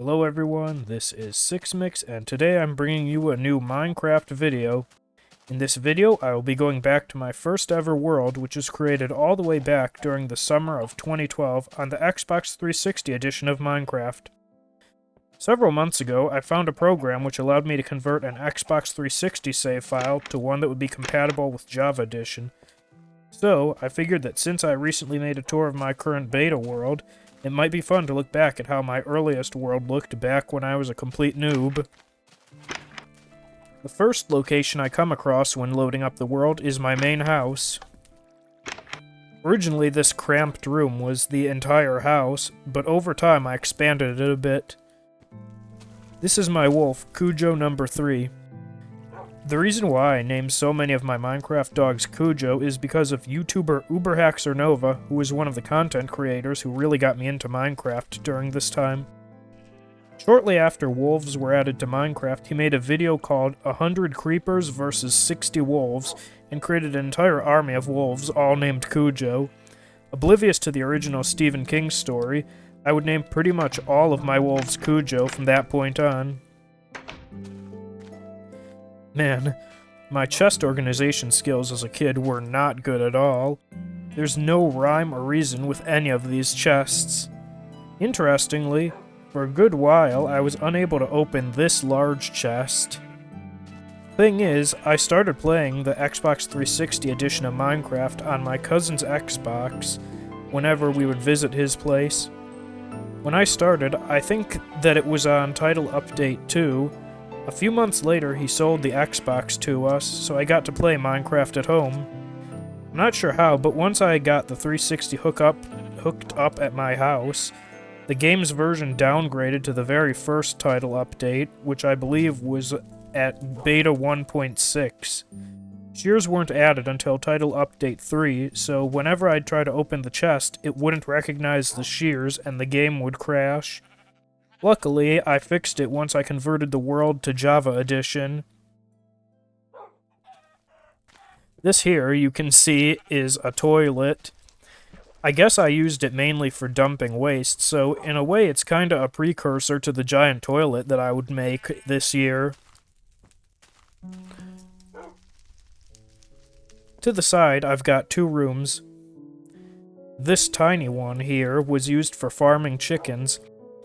Hello everyone, this is Sixmix, and today I'm bringing you a new Minecraft video. In this video, I will be going back to my first ever world, which was created all the way back during the summer of 2012 on the Xbox 360 edition of Minecraft. Several months ago, I found a program which allowed me to convert an Xbox 360 save file to one that would be compatible with Java Edition. So, I figured that since I recently made a tour of my current beta world, it might be fun to look back at how my earliest world looked back when I was a complete noob. The first location I come across when loading up the world is my main house. Originally, this cramped room was the entire house, but over time I expanded it a bit. This is my wolf, Cujo number 3. The reason why I named so many of my Minecraft dogs Cujo is because of YouTuber UberHaxerNova, who was one of the content creators who really got me into Minecraft during this time. Shortly after wolves were added to Minecraft, he made a video called 100 Creepers vs 60 Wolves, and created an entire army of wolves, all named Cujo. Oblivious to the original Stephen King story, I would name pretty much all of my wolves Cujo from that point on. Man, my chest organization skills as a kid were not good at all. There's no rhyme or reason with any of these chests. Interestingly, for a good while I was unable to open this large chest. Thing is, I started playing the Xbox 360 edition of Minecraft on my cousin's Xbox whenever we would visit his place. When I started, I think that it was on Title Update 2. A few months later, he sold the Xbox to us, so I got to play Minecraft at home. I'm not sure how, but once I got the 360 hooked up at my house, the game's version downgraded to the very first title update, which I believe was at beta 1.6. Shears weren't added until title update 3, so whenever I'd try to open the chest, it wouldn't recognize the shears and the game would crash. Luckily, I fixed it once I converted the world to Java Edition. This here, you can see, is a toilet. I guess I used it mainly for dumping waste, so in a way it's kinda a precursor to the giant toilet that I would make this year. To the side, I've got 2 rooms. This tiny one here was used for farming chickens.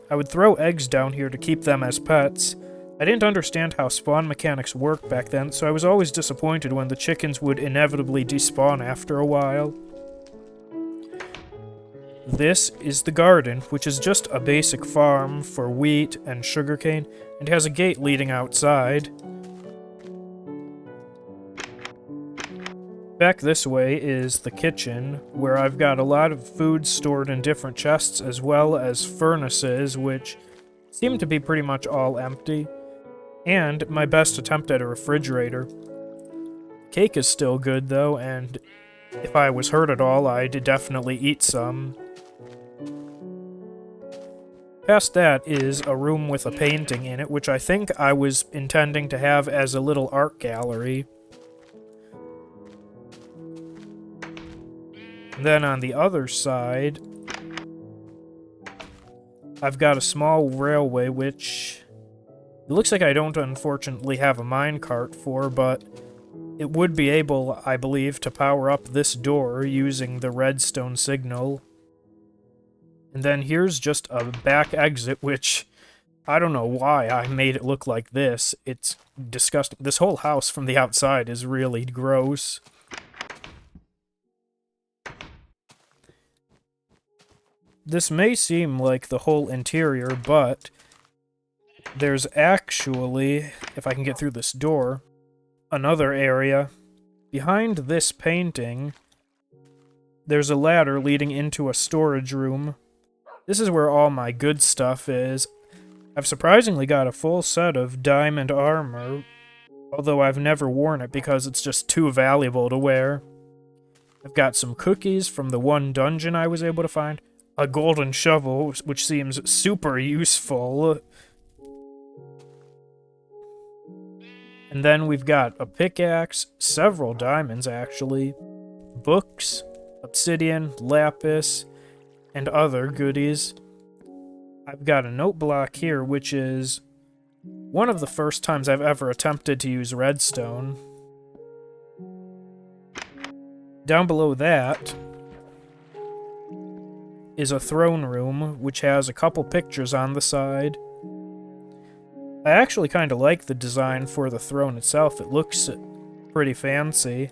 I would throw eggs down here to keep them as pets. I didn't understand how spawn mechanics worked back then, so I was always disappointed when the chickens would inevitably despawn after a while. This is the garden, which is just a basic farm for wheat and sugarcane, and has a gate leading outside. Back this way is the kitchen, where I've got a lot of food stored in different chests, as well as furnaces, which seem to be pretty much all empty, and my best attempt at a refrigerator. Cake is still good, though, and if I was hurt at all, I'd definitely eat some. Past that is a room with a painting in it, which I think I was intending to have as a little art gallery. Then on the other side, I've got a small railway, which it looks like I don't unfortunately have a minecart for, but it would be able, I believe, to power up this door using the redstone signal. And then here's just a back exit, which I don't know why I made it look like this. It's disgusting. This whole house from the outside is really gross. This may seem like the whole interior, but there's actually, if I can get through this door, another area. Behind this painting, there's a ladder leading into a storage room. This is where all my good stuff is. I've surprisingly got a full set of diamond armor, although I've never worn it because it's just too valuable to wear. I've got some cookies from the one dungeon I was able to find. A golden shovel, which seems super useful. And then we've got a pickaxe, several diamonds actually, books, obsidian, lapis, and other goodies. I've got a note block here, which is one of the first times I've ever attempted to use redstone. Down below that is a throne room, which has a couple pictures on the side. I actually kind of like the design for the throne itself. It looks pretty fancy.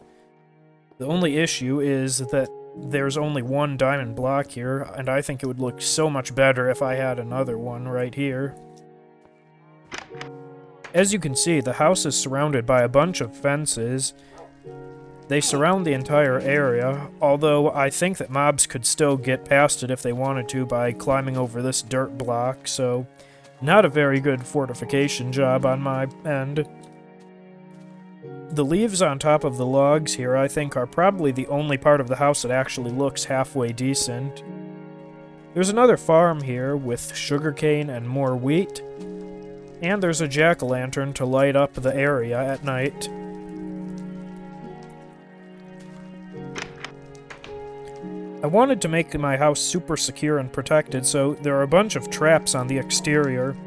The only issue is that there's only one diamond block here, and I think it would look so much better if I had another one right here. As you can see, the house is surrounded by a bunch of fences. They surround the entire area, although I think that mobs could still get past it if they wanted to by climbing over this dirt block, so not a very good fortification job on my end. The leaves on top of the logs here, I think, are probably the only part of the house that actually looks halfway decent. There's another farm here with sugarcane and more wheat, and there's a jack-o'-lantern to light up the area at night. I wanted to make my house super secure and protected, so there are a bunch of traps on the exterior.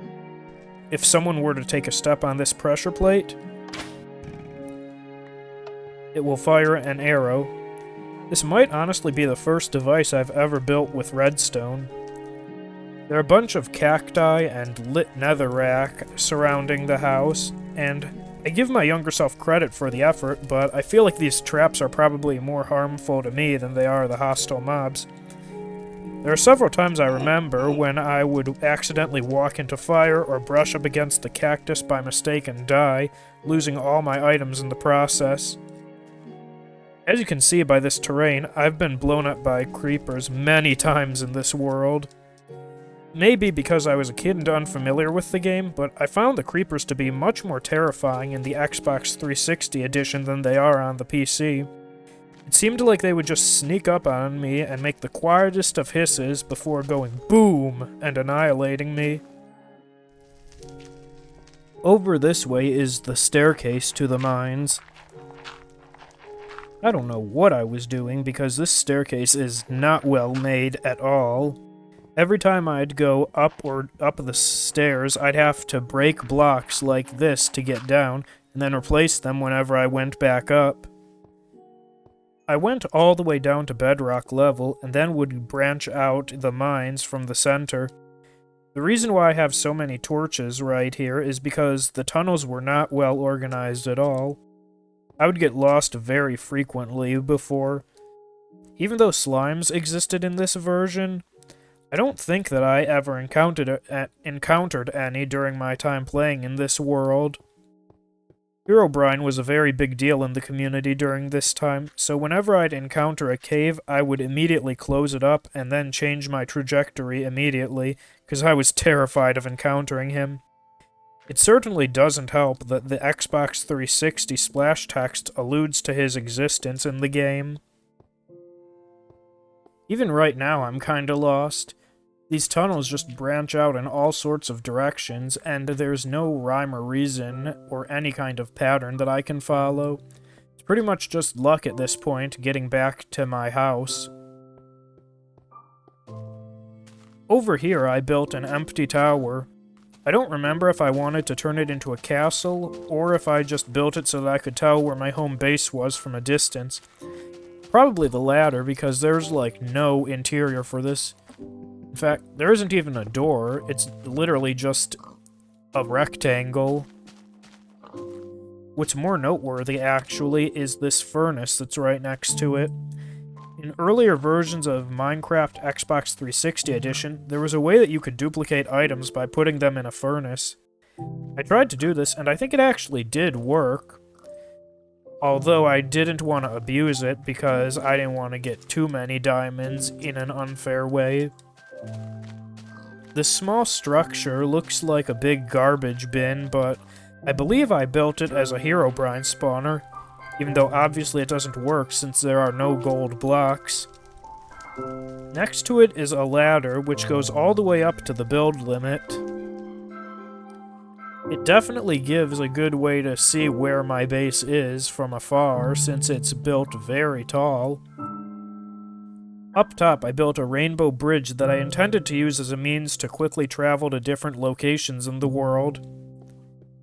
If someone were to take a step on this pressure plate, it will fire an arrow. This might honestly be the first device I've ever built with redstone. There are a bunch of cacti and lit netherrack surrounding the house, and I give my younger self credit for the effort, but I feel like these traps are probably more harmful to me than they are the hostile mobs. There are several times I remember when I would accidentally walk into fire or brush up against the cactus by mistake and die, losing all my items in the process. As you can see by this terrain, I've been blown up by creepers many times in this world. Maybe because I was a kid and unfamiliar with the game, but I found the creepers to be much more terrifying in the Xbox 360 edition than they are on the PC. It seemed like they would just sneak up on me and make the quietest of hisses before going boom and annihilating me. Over this way is the staircase to the mines. I don't know what I was doing because this staircase is not well made at all. Every time I'd go up the stairs, I'd have to break blocks like this to get down, and then replace them whenever I went back up. I went all the way down to bedrock level, and then would branch out the mines from the center. The reason why I have so many torches right here is because the tunnels were not well organized at all. I would get lost very frequently before. Even though slimes existed in this version, I don't think that I ever encountered any during my time playing in this world. Herobrine was a very big deal in the community during this time, so whenever I'd encounter a cave, I would immediately close it up and then change my trajectory immediately, because I was terrified of encountering him. It certainly doesn't help that the Xbox 360 splash text alludes to his existence in the game. Even right now, I'm kinda lost. These tunnels just branch out in all sorts of directions, and there's no rhyme or reason or any kind of pattern that I can follow. It's pretty much just luck at this point, getting back to my house. Over here, I built an empty tower. I don't remember if I wanted to turn it into a castle, or if I just built it so that I could tell where my home base was from a distance. Probably the latter, because there's, like, no interior for this. In fact, there isn't even a door, it's literally just a rectangle. What's more noteworthy, actually, is this furnace that's right next to it. In earlier versions of Minecraft Xbox 360 Edition, there was a way that you could duplicate items by putting them in a furnace. I tried to do this, and I think it actually did work. Although I didn't want to abuse it because I didn't want to get too many diamonds in an unfair way. This small structure looks like a big garbage bin, but I believe I built it as a Herobrine spawner, even though obviously it doesn't work since there are no gold blocks. Next to it is a ladder which goes all the way up to the build limit. It definitely gives a good way to see where my base is from afar, since it's built very tall. Up top, I built a rainbow bridge that I intended to use as a means to quickly travel to different locations in the world.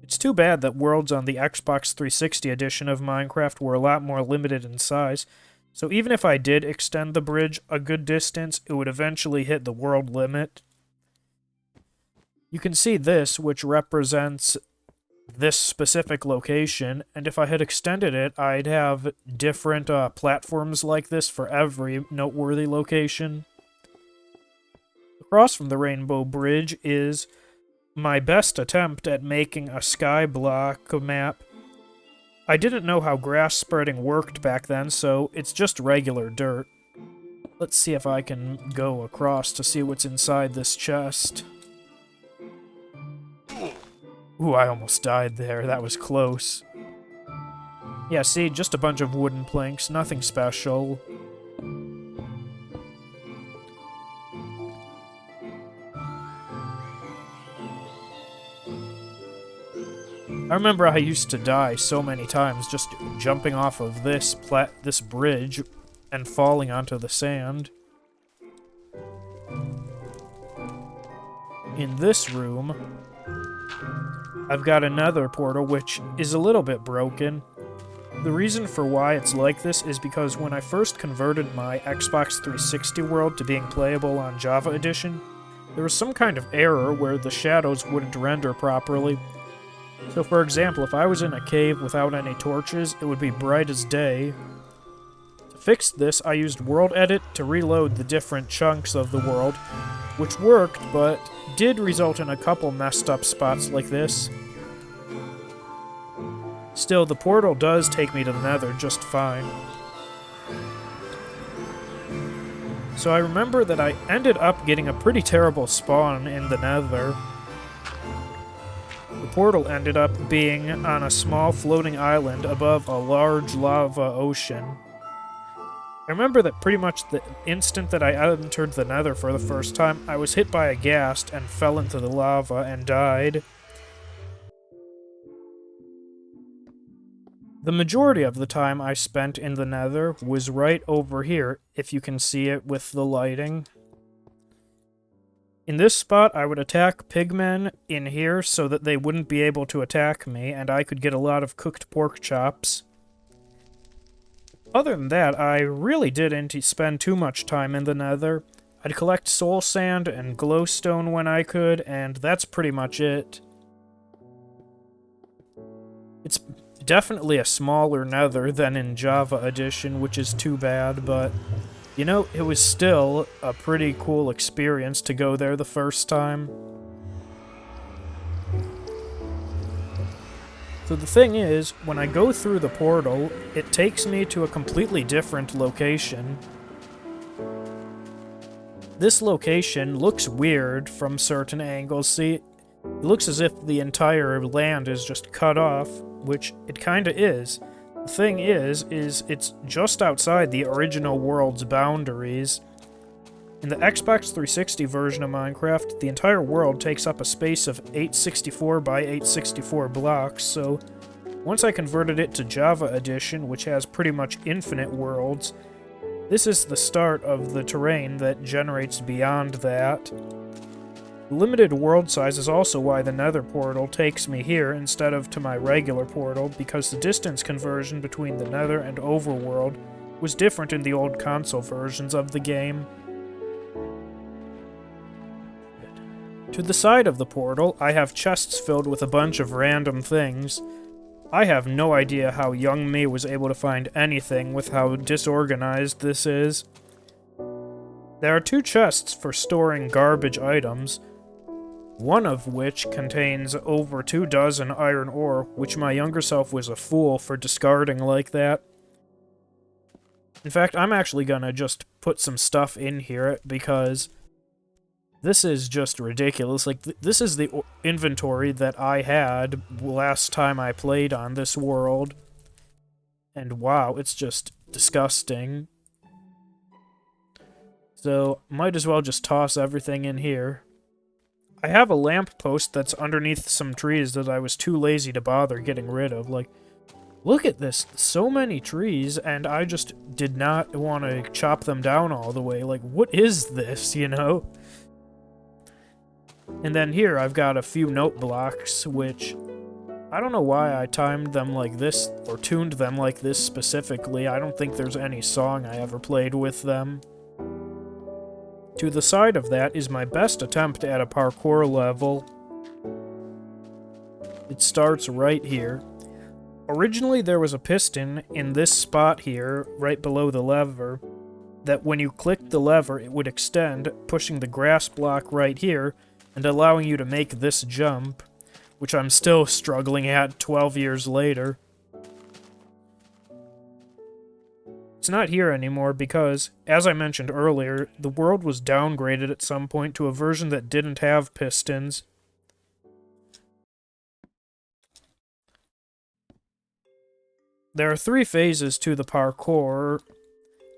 It's too bad that worlds on the Xbox 360 edition of Minecraft were a lot more limited in size, so even if I did extend the bridge a good distance, it would eventually hit the world limit. You can see this, which represents this specific location, and if I had extended it, I'd have different platforms like this for every noteworthy location. Across from the Rainbow Bridge is my best attempt at making a sky block map. I didn't know how grass spreading worked back then, so it's just regular dirt. Let's see if I can go across to see what's inside this chest. Ooh, I almost died there. That was close. Yeah, see, just a bunch of wooden planks, nothing special. I remember I used to die so many times just jumping off of this bridge and falling onto the sand. In this room, I've got another portal which is a little bit broken. The reason for why it's like this is because when I first converted my Xbox 360 world to being playable on Java Edition, there was some kind of error where the shadows wouldn't render properly. So for example, if I was in a cave without any torches, it would be bright as day. To fix this, I used WorldEdit to reload the different chunks of the world, which worked, but did result in a couple messed up spots like this. Still, the portal does take me to the Nether just fine. So I remember that I ended up getting a pretty terrible spawn in the Nether. The portal ended up being on a small floating island above a large lava ocean. I remember that pretty much the instant that I entered the Nether for the first time, I was hit by a ghast and fell into the lava and died. The majority of the time I spent in the Nether was right over here, if you can see it with the lighting. In this spot, I would attack pigmen in here so that they wouldn't be able to attack me, and I could get a lot of cooked pork chops. Other than that, I really didn't spend too much time in the Nether. I'd collect soul sand and glowstone when I could, and that's pretty much it. It's definitely a smaller Nether than in Java Edition, which is too bad, but you know, it was still a pretty cool experience to go there the first time. So the thing is, when I go through the portal, it takes me to a completely different location. This location looks weird from certain angles. See, it looks as if the entire land is just cut off, which it kinda is. The thing is it's just outside the original world's boundaries. In the Xbox 360 version of Minecraft, the entire world takes up a space of 864 by 864 blocks, so once I converted it to Java Edition, which has pretty much infinite worlds, this is the start of the terrain that generates beyond that. Limited world size is also why the Nether portal takes me here instead of to my regular portal, because the distance conversion between the Nether and Overworld was different in the old console versions of the game. To the side of the portal, I have chests filled with a bunch of random things. I have no idea how young me was able to find anything with how disorganized this is. There are 2 chests for storing garbage items, one of which contains over 2 dozen iron ore, which my younger self was a fool for discarding like that. In fact, I'm actually gonna just put some stuff in here, because this is just ridiculous. Like, this is the inventory that I had last time I played on this world. And wow, it's just disgusting. So, might as well just toss everything in here. I have a lamppost that's underneath some trees that I was too lazy to bother getting rid of. Like, Look at this, so many trees, and I just did not want to chop them down all the way. Like, what is this, you know? And then here I've got a few note blocks, which I don't know why I timed them like this, or tuned them like this specifically. I don't think there's any song I ever played with them. To the side of that is my best attempt at a parkour level. It starts right here. Originally there was a piston in this spot here, right below the lever, that when you clicked the lever it would extend, pushing the grass block right here, and allowing you to make this jump, which I'm still struggling at 12 years later. It's not here anymore because, as I mentioned earlier, the world was downgraded at some point to a version that didn't have pistons. There are 3 phases to the parkour.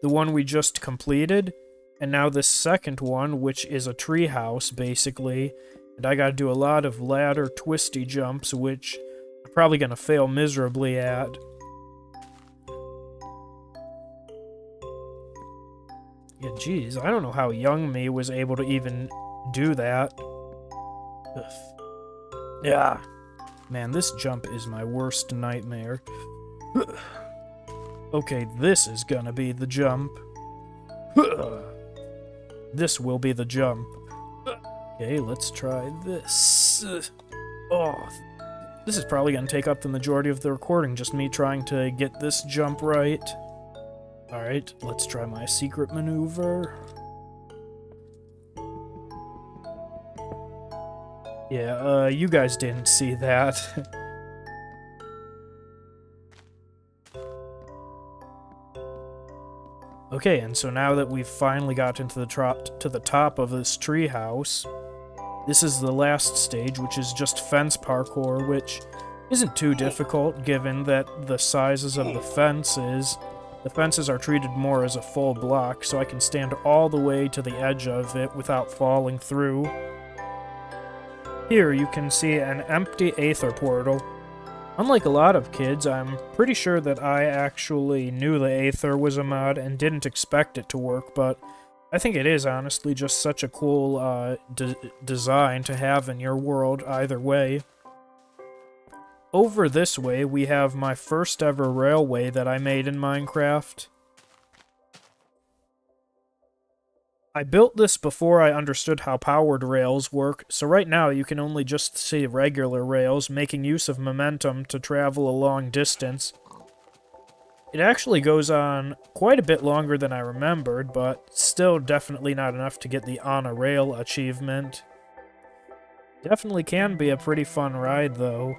The one we just completed, and now this second one, which is a treehouse, basically. And I gotta do a lot of ladder twisty jumps, which I'm probably gonna fail miserably at. Yeah, geez, I don't know how young me was able to even do that. Ugh. Yeah. Man, this jump is my worst nightmare. Okay, this is gonna be the jump. This will be the jump. Okay, let's try this. Oh, this is probably gonna take up the majority of the recording, just me trying to get this jump right. Alright, let's try my secret maneuver. Yeah, you guys didn't see that. Okay, and so now that we've finally gotten to the top of this treehouse, this is the last stage, which is just fence parkour, which isn't too difficult given that the sizes of the fences are treated more as a full block, so I can stand all the way to the edge of it without falling through. Here you can see an empty Aether portal. Unlike a lot of kids, I'm pretty sure that I actually knew the Aether was a mod and didn't expect it to work, but I think it is honestly just such a cool design to have in your world either way. Over this way, we have my first ever railway that I made in Minecraft. I built this before I understood how powered rails work, so right now you can only just see regular rails making use of momentum to travel a long distance. It actually goes on quite a bit longer than I remembered, but still definitely not enough to get the On a Rail achievement. Definitely can be a pretty fun ride, though.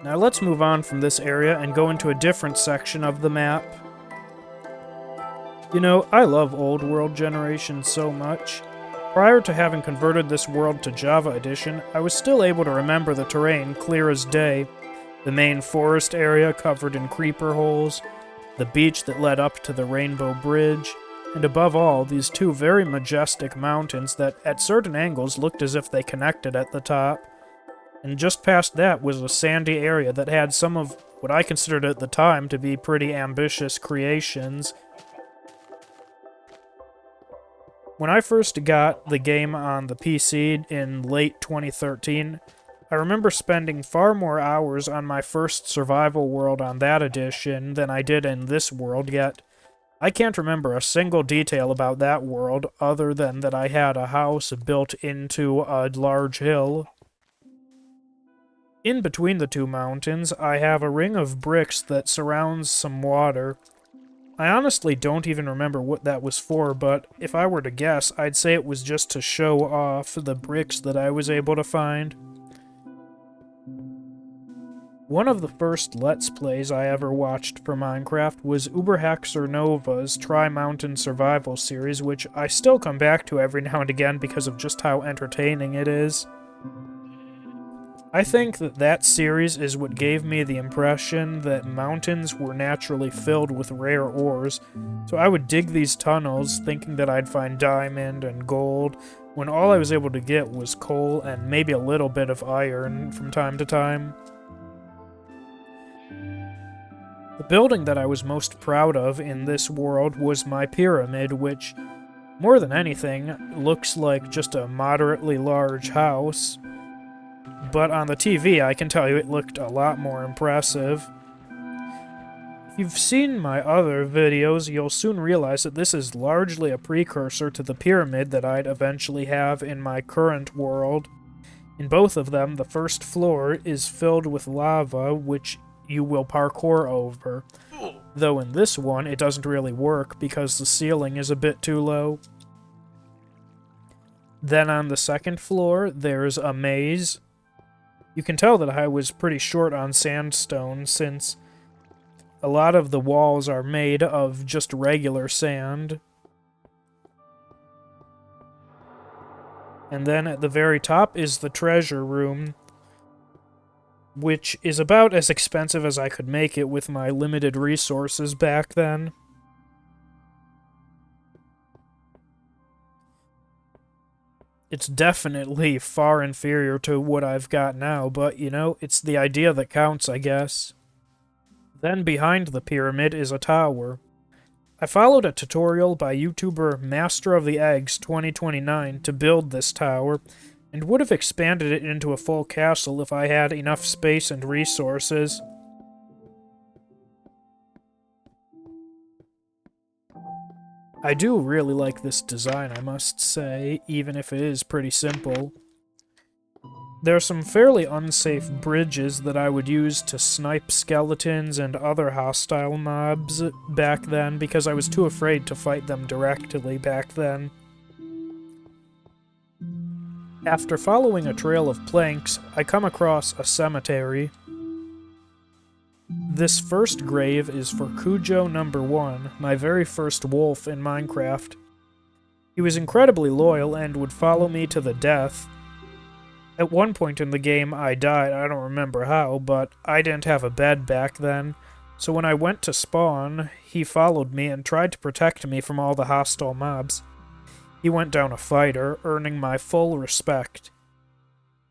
Now let's move on from this area and go into a different section of the map. You know, I love Old World Generation so much. Prior to having converted this world to Java Edition, I was still able to remember the terrain clear as day. The main forest area covered in creeper holes, the beach that led up to the Rainbow Bridge, and above all, these 2 very majestic mountains that at certain angles looked as if they connected at the top. And just past that was a sandy area that had some of what I considered at the time to be pretty ambitious creations. When I first got the game on the PC in late 2013, I remember spending far more hours on my first survival world on that edition than I did in this world, yet I can't remember a single detail about that world other than that I had a house built into a large hill. In between the 2 mountains, I have a ring of bricks that surrounds some water. I honestly don't even remember what that was for, but if I were to guess, I'd say it was just to show off the bricks that I was able to find. One of the first Let's Plays I ever watched for Minecraft was Uberhaxer Nova's Tri-Mountain Survival series, which I still come back to every now and again because of just how entertaining it is. I think that series is what gave me the impression that mountains were naturally filled with rare ores, so I would dig these tunnels thinking that I'd find diamond and gold, when all I was able to get was coal and maybe a little bit of iron from time to time. The building that I was most proud of in this world was my pyramid, which, more than anything, looks like just a moderately large house. But on the TV, I can tell you it looked a lot more impressive. If you've seen my other videos, you'll soon realize that this is largely a precursor to the pyramid that I'd eventually have in my current world. In both of them, the first floor is filled with lava, which you will parkour over. Though in this one, it doesn't really work because the ceiling is a bit too low. Then on the second floor, there's a maze. You can tell that I was pretty short on sandstone, since a lot of the walls are made of just regular sand. And then at the very top is the treasure room, which is about as expensive as I could make it with my limited resources back then. It's definitely far inferior to what I've got now, but, you know, it's the idea that counts, I guess. Then behind the pyramid is a tower. I followed a tutorial by YouTuber Master of the Eggs 2029 to build this tower, and would have expanded it into a full castle if I had enough space and resources. I do really like this design, I must say, even if it is pretty simple. There are some fairly unsafe bridges that I would use to snipe skeletons and other hostile mobs back then, because I was too afraid to fight them directly back then. After following a trail of planks, I come across a cemetery. This first grave is for Cujo number 1, my very first wolf in Minecraft. He was incredibly loyal and would follow me to the death. At one point in the game I died, I don't remember how, but I didn't have a bed back then, so when I went to spawn, he followed me and tried to protect me from all the hostile mobs. He went down a fighter, earning my full respect.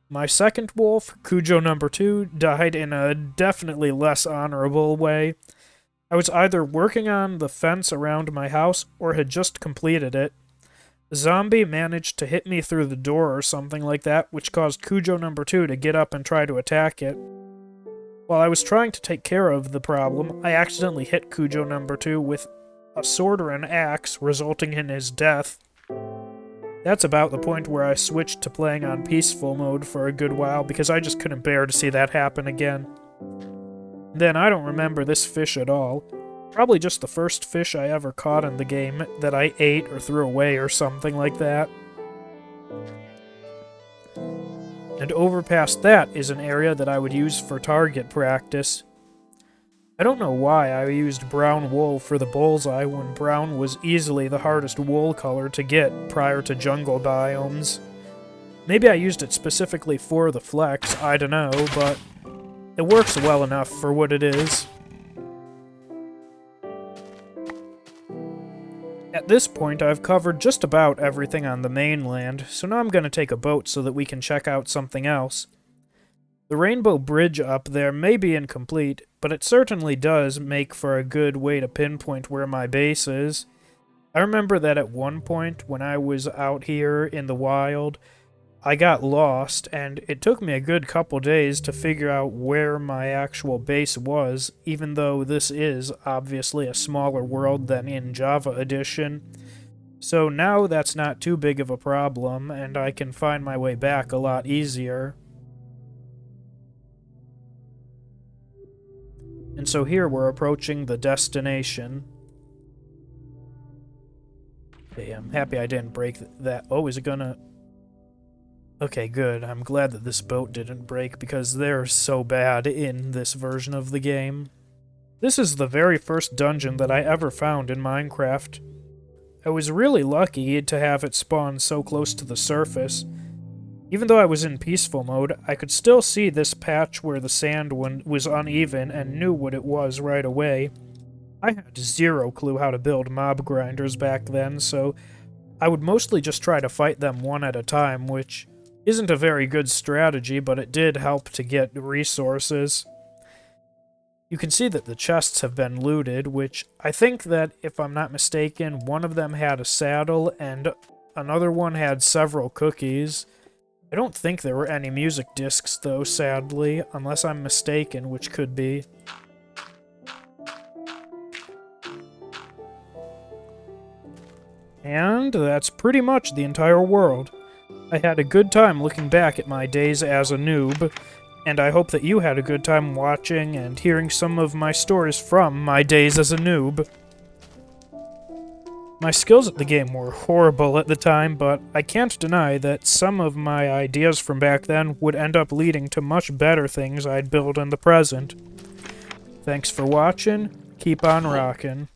My second wolf, Cujo number 2, died in a definitely less honorable way. I was either working on the fence around my house or had just completed it. A zombie managed to hit me through the door or something like that, which caused Cujo number 2 to get up and try to attack it. While I was trying to take care of the problem, I accidentally hit Cujo number 2 with a sword or an axe, resulting in his death. That's about the point where I switched to playing on peaceful mode for a good while, because I just couldn't bear to see that happen again. Then I don't remember this fish at all. Probably just the first fish I ever caught in the game that I ate or threw away or something like that. And over past that is an area that I would use for target practice. I don't know why I used brown wool for the bullseye when brown was easily the hardest wool color to get prior to jungle biomes. Maybe I used it specifically for the flex, I don't know, but it works well enough for what it is. At this point, I've covered just about everything on the mainland, so now I'm going to take a boat so that we can check out something else. The Rainbow Bridge up there may be incomplete, but it certainly does make for a good way to pinpoint where my base is. I remember that at one point, when I was out here in the wild, I got lost, and it took me a good couple days to figure out where my actual base was, even though this is obviously a smaller world than in Java Edition. So now that's not too big of a problem, and I can find my way back a lot easier. And so here we're approaching the destination. Okay, I'm happy I didn't break that. Oh, is it gonna... Okay, good. I'm glad that this boat didn't break, because they're so bad in this version of the game. This is the very first dungeon that I ever found in Minecraft. I was really lucky to have it spawn so close to the surface. Even though I was in peaceful mode, I could still see this patch where the sand was uneven and knew what it was right away. I had zero clue how to build mob grinders back then, so I would mostly just try to fight them one at a time, which isn't a very good strategy, but it did help to get resources. You can see that the chests have been looted, which I think that, if I'm not mistaken, one of them had a saddle and another one had several cookies. I don't think there were any music discs, though, sadly, unless I'm mistaken, which could be. And that's pretty much the entire world. I had a good time looking back at my days as a noob, and I hope that you had a good time watching and hearing some of my stories from my days as a noob. My skills at the game were horrible at the time, but I can't deny that some of my ideas from back then would end up leading to much better things I'd build in the present. Thanks for watching, keep on rockin'.